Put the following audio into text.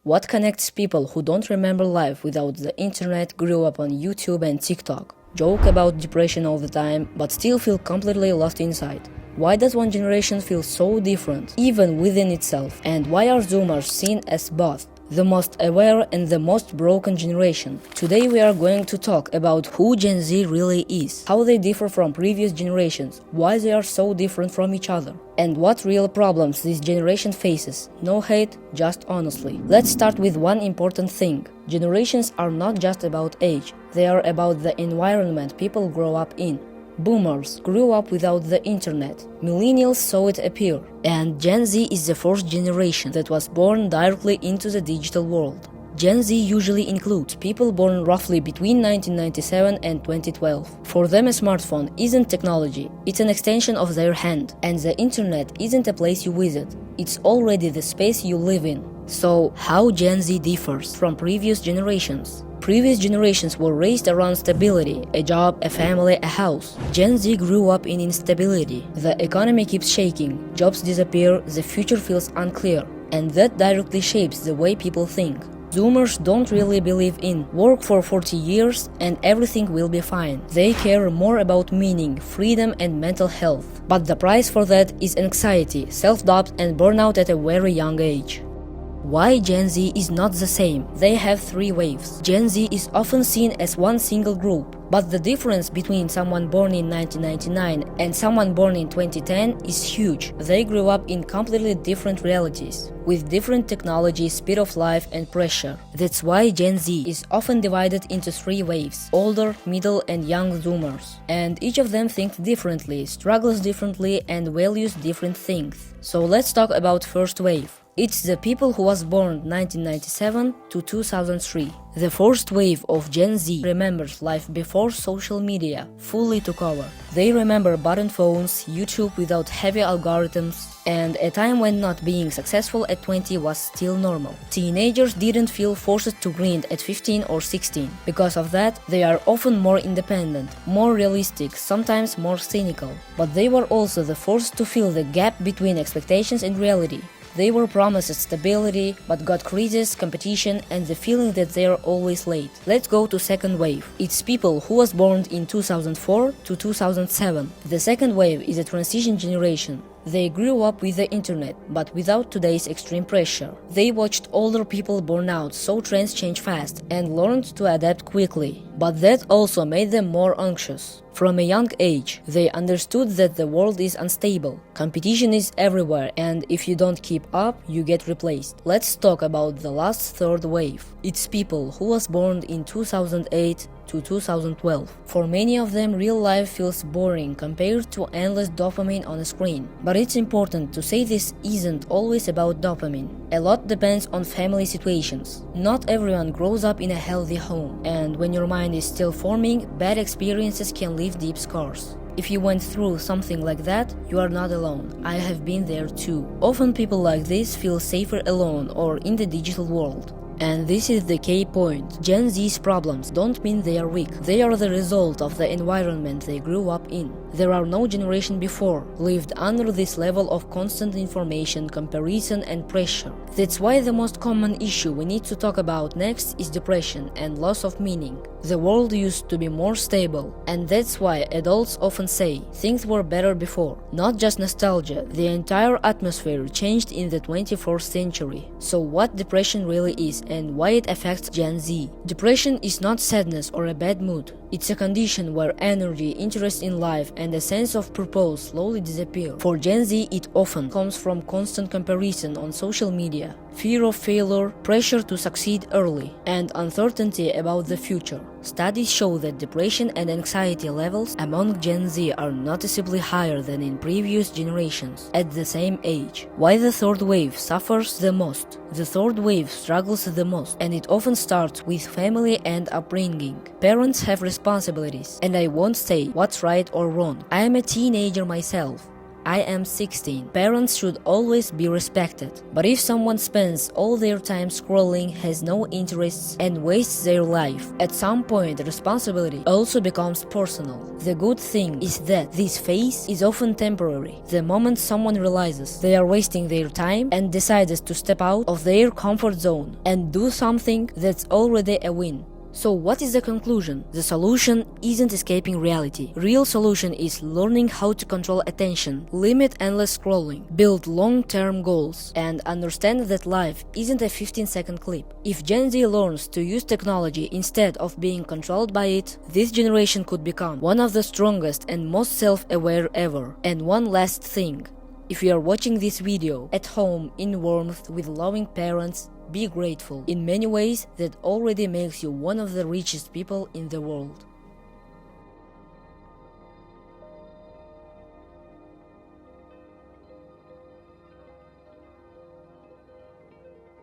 What connects people who don't remember life without the internet, grew up on YouTube and TikTok, joke about depression all the time, but still feel completely lost inside? Why does one generation feel so different, even within itself? And why are Zoomers seen as both the most aware and the most broken generation? Today we are going to talk about who Gen Z really is, how they differ from previous generations, why they are so different from each other, and what real problems this generation faces. No hate, just honestly. Let's start with one important thing. Generations are not just about age, they are about the environment people grow up in. Boomers grew up without the internet. Millennials saw it appear. And Gen Z is the first generation that was born directly into the digital world. Gen Z usually includes people born roughly between 1997 and 2012. For them, a smartphone isn't technology, it's an extension of their hand. And the internet isn't a place you visit, it's already the space you live in. So, how Gen Z differs from previous generations? Previous generations were raised around stability, a job, a family, a house. Gen Z grew up in instability. The economy keeps shaking, jobs disappear, the future feels unclear, and that directly shapes the way people think. Zoomers don't really believe in work for 40 years and everything will be fine. They care more about meaning, freedom and mental health. But the price for that is anxiety, self-doubt and burnout at a very young age. Why Gen Z is not the same? They have three waves. Gen Z is often seen as one single group, but the difference between someone born in 1999 and someone born in 2010 is huge. They grew up in completely different realities, with different technology, speed of life and pressure. That's why Gen Z is often divided into three waves: older, middle and young Zoomers. And each of them thinks differently, struggles differently and values different things. So let's talk about first wave. It's the people who was born 1997 to 2003. The first wave of Gen Z remembers life before social media fully took over. They remember button phones, YouTube without heavy algorithms, and a time when not being successful at 20 was still normal. Teenagers didn't feel forced to grind at 15 or 16. Because of that, they are often more independent, more realistic, sometimes more cynical. But they were also the first to feel the gap between expectations and reality. They were promised stability, but got crisis, competition, and the feeling that they are always late. Let's go to second wave. It's people who was born in 2004 to 2007. The second wave is a transition generation. They grew up with the internet, but without today's extreme pressure. They watched older people burn out, so trends change fast, and learned to adapt quickly. But that also made them more anxious. From a young age, they understood that the world is unstable, competition is everywhere, and if you don't keep up, you get replaced. Let's talk about the last third wave. It's people who was born in 2008 to 2012. For many of them, real life feels boring compared to endless dopamine on a screen. But it's important to say this isn't always about dopamine. A lot depends on family situations. Not everyone grows up in a healthy home, and when your mind is still forming, bad experiences can leave deep scars. If you went through something like that, you are not alone. I have been there too. Often people like this feel safer alone or in the digital world. And this is the key point. Gen Z's problems don't mean they are weak. They are the result of the environment they grew up in. There are no generation before lived under this level of constant information, comparison and pressure. That's why the most common issue we need to talk about next is depression and loss of meaning. The world used to be more stable, and that's why adults often say things were better before. Not just nostalgia, the entire atmosphere changed in the 21st century. So what depression really is and why it affects Gen Z? Depression is not sadness or a bad mood. It's a condition where energy, interest in life, and a sense of purpose slowly disappear. For Gen Z, it often comes from constant comparison on social media, fear of failure, pressure to succeed early, and uncertainty about the future. Studies show that depression and anxiety levels among Gen Z are noticeably higher than in previous generations at the same age. Why the third wave suffers the most? The third wave struggles the most, and it often starts with family and upbringing. Parents have responsibilities, and I won't say what's right or wrong. I am a teenager myself. I am 16. Parents should always be respected. But if someone spends all their time scrolling, has no interests, and wastes their life, at some point the responsibility also becomes personal. The good thing is that this phase is often temporary. The moment someone realizes they are wasting their time and decides to step out of their comfort zone and do something, that's already a win. So what is the conclusion? The solution isn't escaping reality. Real solution is learning how to control attention, limit endless scrolling, build long-term goals, and understand that life isn't a 15-second clip. If Gen Z learns to use technology instead of being controlled by it, this generation could become one of the strongest and most self-aware ever. And one last thing. If you are watching this video at home in warmth with loving parents, be grateful. In many ways, that already makes you one of the richest people in the world.